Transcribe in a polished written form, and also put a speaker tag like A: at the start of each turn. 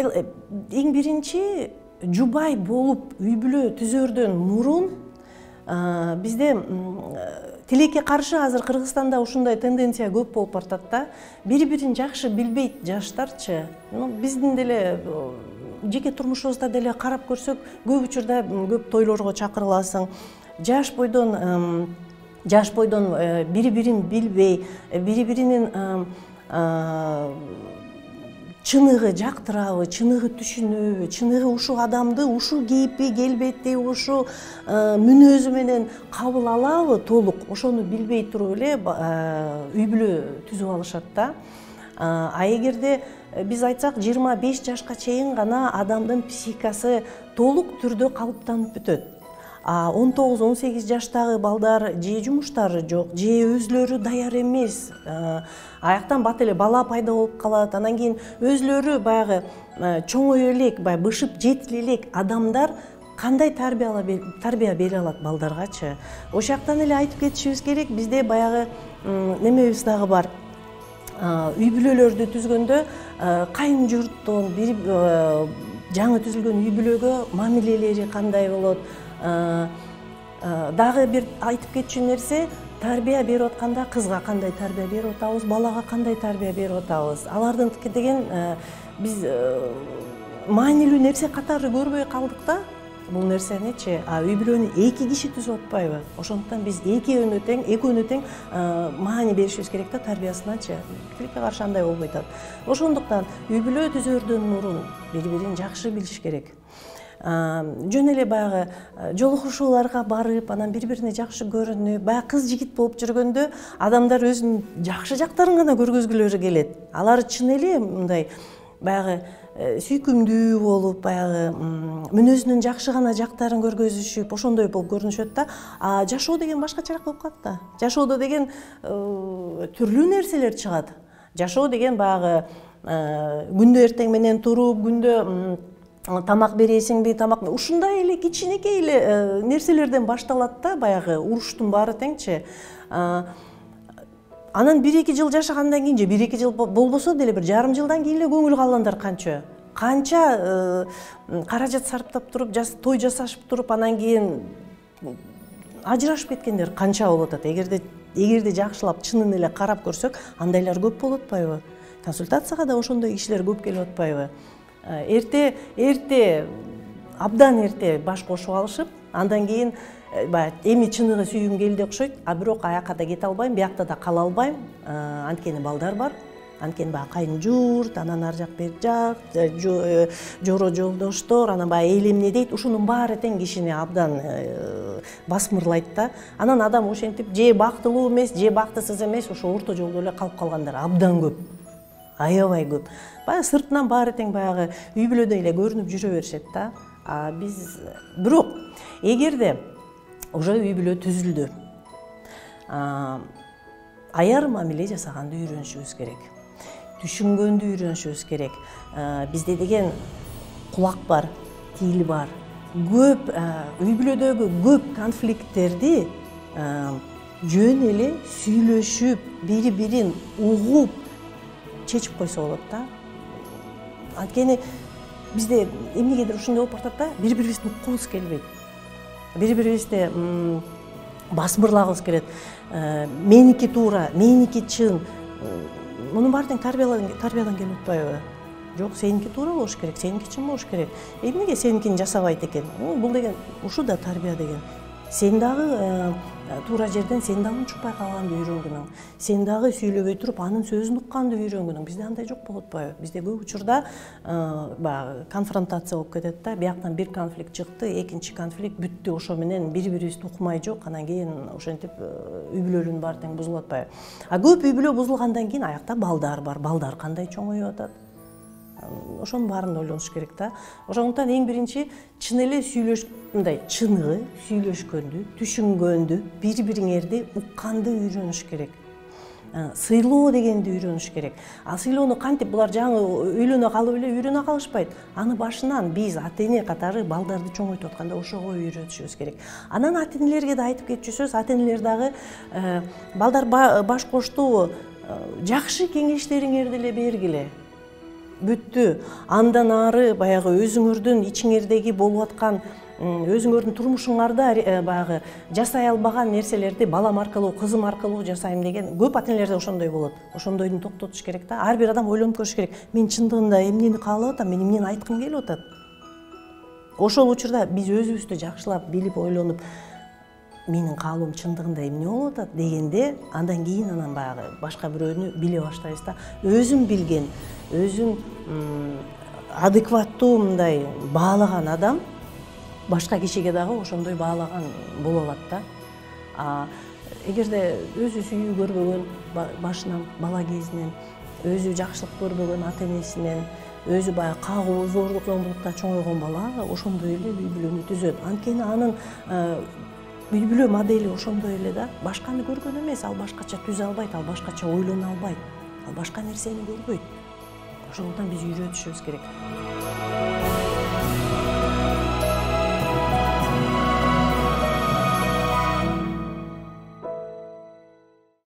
A: эң биринчи жубай болуп үй бүлө түзөрдөн мурун бизде тилекке каршы азыр Кыргызстанда ушундай тенденция көп болуп баратат да. Бири-бирин жакшы билбейт жаштарчы. Биздин деле жеке турмушубузда деле карап көрсөк, көп учурда көп тойлорго чакырыласың. Жаш бойдон бири-бирин билбей, бири-биринин чыныгы жактырабы, чыныгы түшүнөбү, чыныгы ушул адамды ушул кейипи, келбети, ушул мүнөзү менен кабыл алабы толук, ошону билбей туруп эле үй бүлө түзүп алышат да. А эгерде биз айтсак 25 жашка чейин гана адамдын психикасы толук түрдө калыптанып бүтөт. 19-18 жаштагы балдар же жумуштары жок, же өзлөрү даяр эмес. Аяктан бат эле бала пайда болуп калат. Анан кийин өзлөрү баягы чоңое элек, бышып жетиле элек адамдар кандай тарбия бере алат балдаргачы. Ошол жактан эле айтып кетишибиз керек. Бизде баягы немебиз дагы бар. Үй бүлөлөрдү түзгөндө кайын журттун жаңы түзүлгөн үй бүлөгө мамилелери кандай болот? Дагы бир айтып кетчү нерсе, тарбия берип атканда кызга кандай тарбия берип атабыз, балага кандай тарбия берип атабыз. Алардын деген биз маанилүү нерсе катары көрбөй калдык да. Бул нерсеничи, үй бүлөнү эки киши түзүп атпайбы? Ошондуктан биз экөөнү тең маани беришибиз керек да тарбиясыначы. Тилекке каршы андай болбой атат. Ошондуктан үй бүлө түзөрдөн мурун бири-бирин жакшы билиш керек. Жөн эле баягы жолугушууларга барып, анан бири-бирине жакшы көрүнүп, баягы кыз жигит болуп жүргөндө адамдар өзүнүн жакшы жактарын гана көргөзгүлөрү келет. Алар чын эле мындай баягы сүйкүмдүү болуп, баягы мүнөзүнүн жакшы гана жактарын көргөзүшүп, ошондой болуп көрүнүшөт да. Жашоо деген башкачараак болуп калат да. Жашоодо деген түрлүү нерселер чыгат. Жашоо деген баягы күндө эртең менен туруп, күндө тамак бересиңби, тамак ушундай эле кичинекей эле нерселерден башталат да, баягы уруштун баары теңчи. Анан 1-2 жыл жашагандан кийин же 1-2 жыл болбосо деле бир жарым жылдан кийин эле көңүл калгандар канча каражат сарптап туруп, той жасашып туруп, анан кийин ажырашып кеткендер канча болуп атат. Эгерде жакшылап чынын эле карап көрсөк, андайлар көп болуп атпайбы? Консультацияга да ошондой кишилер көп келип атпайбы? Абдан эрте баш кошуп алышып, андан кийин эми чыныгы сүйгүм келди окшойт, бирок аяка да кете албайм, биякта да кала албайм. Анткени балдар бар, анткени баягы кайын журт, анан ар жак бери жак, жоро жолдоштор, анан баягы эл эмне дейт, ушунун баары тең кишини абдан басмырлайт да. Анан адам ошентип же бактылуу эмес, же бактысыз эмес, ошо орто жолдо эле калып калгандар абдан көп. Аябай көп. Баягы сыртынан баары тең баягы үй бүлөдө эле көрүнүп жүрө беришет да. Биз бирок эгерде уже үй бүлө түзүлдү, аяр мамиле жасаганды үйрөнүшүбүз керек. Түшүнгөндү үйрөнүшүбүз керек. Бизде деген кулак бар, тил бар. Көп үй бүлөдөгү көп конфликттерди жөн эле сүйлөшүп, бири-бирин угуп чечип койсо болот да. Анткени бизде эмнегедир ушундай болуп атат да, бири-бирибизди уккубуз келбейт. Бири-бирибизди басмырлагыбыз келет. Меники туура, меники чын. Мунун баары тең тарбиядан келип атпайбы? Жок, сеники туура болуш керек, сеники чын болуш керек. Эмнеге сеникин жасабайт экен? Бул деген ушу да тарбия деген. Сен дагы туура жерден сен дагы унчукпай калганды үйрөнгүнүң. Сен дагы сүйлөбөй туруп анын сөзүн укканды үйрөнгүнүң. Бизде андай жок болуп атпайбы? Бизде көп учурда конфронтация болуп кетет да. Бияктан бир конфликт чыкты, экинчи конфликт бүттү, ошо менен бири-бирибизди укмай жок, анан кийин ошентип үй бүлөнүн баары тең бузулуп атпайбы? Көп үй бүлө бузулгандан кийин аякта балдар бар. Балдар кандай чоңоюп атат? Ошонун баарын ойлонуш керек да. Ошондуктан эң биринчи чын эле мындай чыныгы сүйлөшкөндү, түшүнгөндү, бири-бириңерди укканды үйрөнүш керек. Сыйлоо дегенди үйрөнүш керек. Сыйлоону кантип булар жаңы үйлөнө калып эле үйрөнө калышпайт. Аны башынан биз ата-эне катары балдарды чоңойтуп атканда ошого үйрөтүшүбүз керек. Анан ата-энелерге да айтып кетчүсүз, ата-энелер дагы балдар баш кошту, жакшы кеңештериңерди эле бергиле. бүттү. Андан ары баягы өзүңөрдүн ичиңердеги болуп аткан өзүңөрдүн турмушуңарда баягы жасай албаган нерселерди балам аркылуу, кызым аркылуу жасайм деген көп ата энелерде ошондой болот. Ошондойду токтотуш керек да. Ар бир адам ойлонуп көрүш керек. Мен чындыгында эмнени каалап атам, мен эмнени айткым келип атат. Ошол учурда биз өзүбүздү жакшылап билип ойлонуп, менин каалоом чындыгында эмне болуп атат дегенде, андан кийин анан баягы башка бирөөнү биле баштайбыз да. Өзүн билген, өзүн адекваттуу мындай баалаган адам башка кишиге дагы ошондой баалаган боло алат да. Эгерде өзү сүйүү көрбөгөн башынан, бала кезинен, өзү жакшылык көрбөгөн ата энесинен, өзү баягы кагуу, зордук, зомбулукта чоңойгон бала ошондой эле үй бүлөнү түзөт. Анткени анын үй бүлө модели ошондой эле да. Башканы көргөн эмес, ал башкача түзө албайт, ал башкача ойлоно албайт, ал башка нерсени көрбөйт. Ошондуктан биз үйрөтүшүбүз керек.